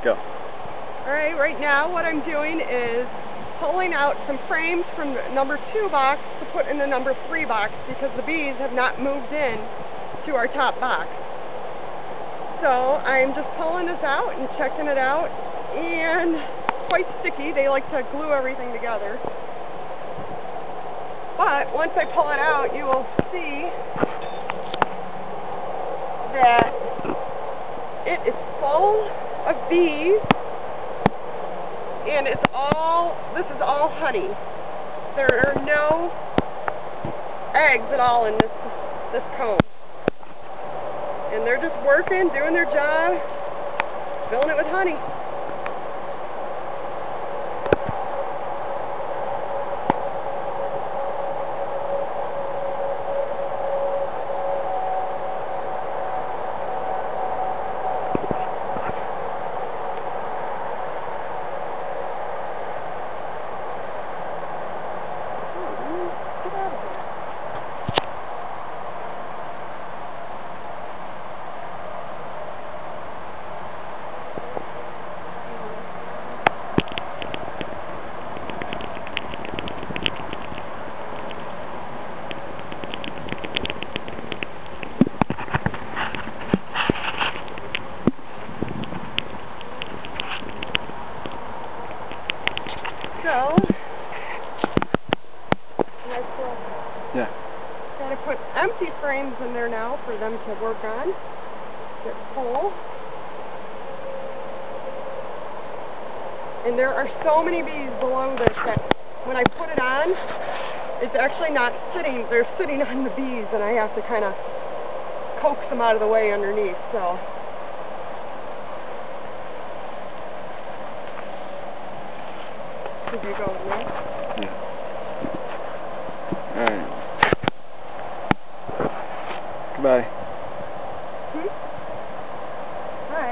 Go. Alright, right now what I'm doing is pulling out some frames from the number 2 box to put in the number 3 box because the bees have not moved in to our top box. So I'm just pulling this out and checking it out, and it's quite sticky. They like to glue everything together. But once I pull it out, you will see that it is full of bees, and this is all honey. There are no eggs at all in this comb. And they're just working, doing their job, filling it with honey. So, Yeah. got to put empty frames in there now for them to work on. Get full. And there are so many bees below this that when I put it on, it's actually not sitting, they're sitting on the bees, and I have to kind of coax them out of the way underneath, so. Did you go in there? Yeah. Alright. Goodbye. Hi.